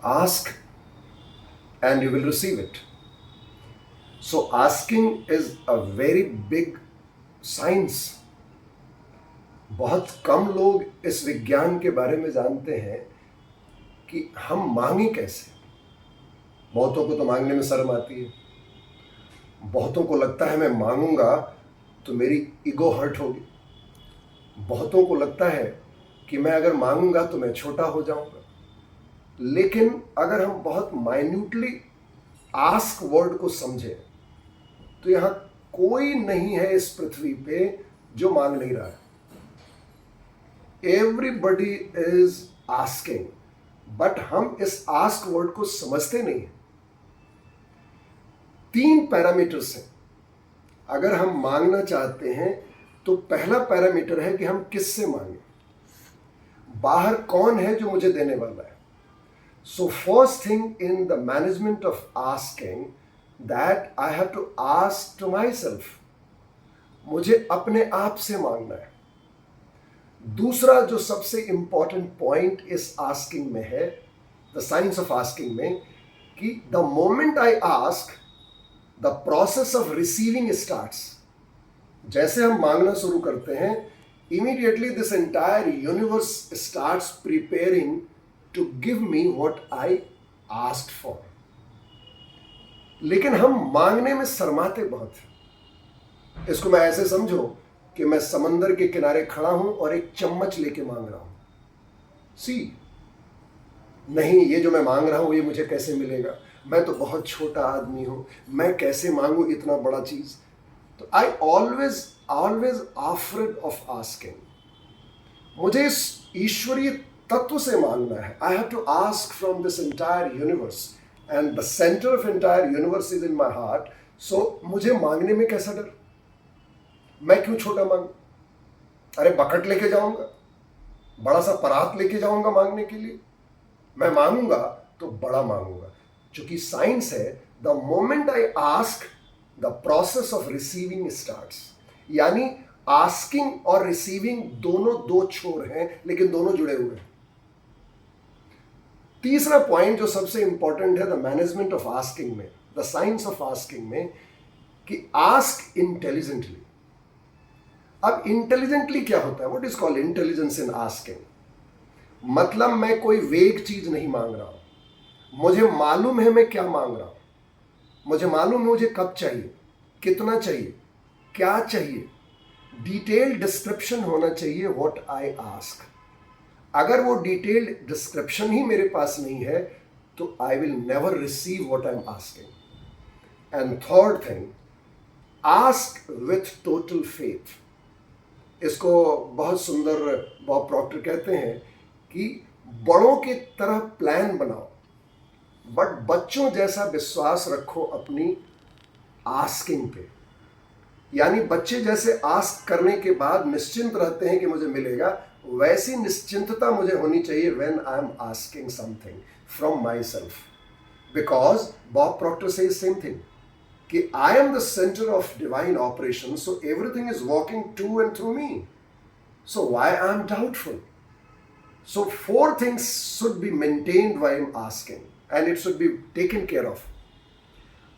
Ask and you will receive it. So asking is a very big science. बहुत कम लोग इस विज्ञान के बारे में जानते हैं कि हम मांगे कैसे। बहुतों को तो मांगने में शर्म आती है, बहुतों को लगता है मैं मांगूंगा तो मेरी ईगो हर्ट होगी, बहुतों को लगता है कि मैं अगर मांगूंगा तो मैं छोटा हो जाऊंगा। लेकिन अगर हम बहुत माइन्यूटली आस्क वर्ड को समझें तो यहाँ कोई नहीं है इस पृथ्वी पे जो मांग नहीं रहा है। एवरीबडी इज आस्किंग, बट हम इस आस्क वर्ड को समझते नहीं हैं। 3 पैरामीटर्स हैं अगर हम मांगना चाहते हैं। तो पहला पैरामीटर है कि हम किससे मांगे, बाहर कौन है जो मुझे देने वाला है। So first thing in the management of asking that I have to ask to myself, मुझे अपने आप से मांगना है। दूसरा जो सबसे इंपॉर्टेंट पॉइंट इस आस्किंग में है, द साइंस ऑफ आस्किंग में, कि the moment I ask the process of receiving starts. जैसे हम मांगना शुरू करते हैं, immediately this entire universe starts preparing to give me what I asked for. लेकिन हम मांगने में शर्माते बहुत हैं। इसको मैं ऐसे समझो कि मैं समंदर के किनारे खड़ा हूं और एक चम्मच लेके मांग रहा हूं। नहीं, ये जो मैं मांग रहा हूं ये मुझे कैसे मिलेगा, मैं तो बहुत छोटा आदमी हूं, मैं कैसे मांगू इतना बड़ा चीज। तो I always afraid of asking. मुझे इस ईश्वरीय तत्व से मांगना है। I have to ask from this entire universe and the centre of entire universe is in my heart. So मुझे मांगने में कैसा डर, मैं क्यों छोटा मांगू? अरे बकेट लेके जाऊंगा, बड़ा सा परात लेके जाऊंगा मांगने के लिए। मैं मांगूंगा तो बड़ा मांगूंगा, क्योंकि साइंस है the moment I ask the process of receiving starts. यानी आस्किंग और रिसीविंग दोनों 2 छोर हैं, लेकिन दोनों जुड़े हुए हैं। तीसरा पॉइंट जो सबसे इंपॉर्टेंट है द मैनेजमेंट ऑफ आस्किंग में, द साइंस ऑफ आस्किंग में, कि आस्क इंटेलिजेंटली। अब इंटेलिजेंटली क्या होता है? What is called intelligence in asking? मतलब मैं कोई वेग चीज नहीं मांग रहा हूं, मुझे मालूम है मैं क्या मांग रहा हूं, मुझे मालूम है मुझे कब चाहिए, कितना चाहिए, क्या चाहिए। डिटेल्ड डिस्क्रिप्शन होना चाहिए व्हाट आई आस्क। अगर वो डिटेल्ड डिस्क्रिप्शन ही मेरे पास नहीं है तो I will never receive what I am asking. And third thing, ask with total faith. इसको बहुत सुंदर बॉब प्रॉक्टर कहते हैं कि बड़ों की तरह प्लान बनाओ, बट बच्चों जैसा विश्वास रखो अपनी आस्किंग पे। यानी बच्चे जैसे आस्क करने के बाद निश्चिंत रहते हैं कि मुझे मिलेगा, वैसी निश्चिंतता मुझे होनी चाहिए when I am asking something from my self. Because Bob Procter से सेम थिंग कि I am the center of divine operation, so everything is working to and through me. So why I am doubtful? So 4 things should be maintained while I'm asking, and it should be taken care of.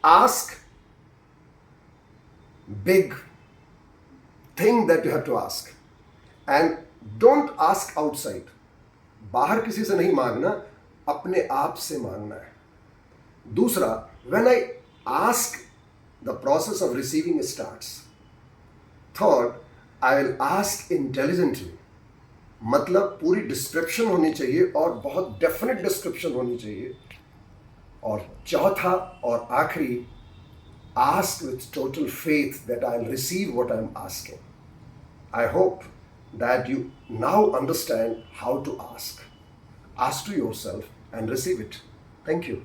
Ask big thing that you have to ask, and don't ask outside. बाहर किसी से नहीं मांगना, अपने आप से मांगना है। दूसरा, when I ask, the process of receiving starts. Third, I will ask intelligently. मतलब पूरी डिस्क्रिप्शन होनी चाहिए और बहुत डेफिनेट डिस्क्रिप्शन होनी चाहिए। और चौथा और आखिरी, ask with total faith that I'll receive what I'm asking. I hope that you now understand how to ask. Ask to yourself and receive it. Thank you.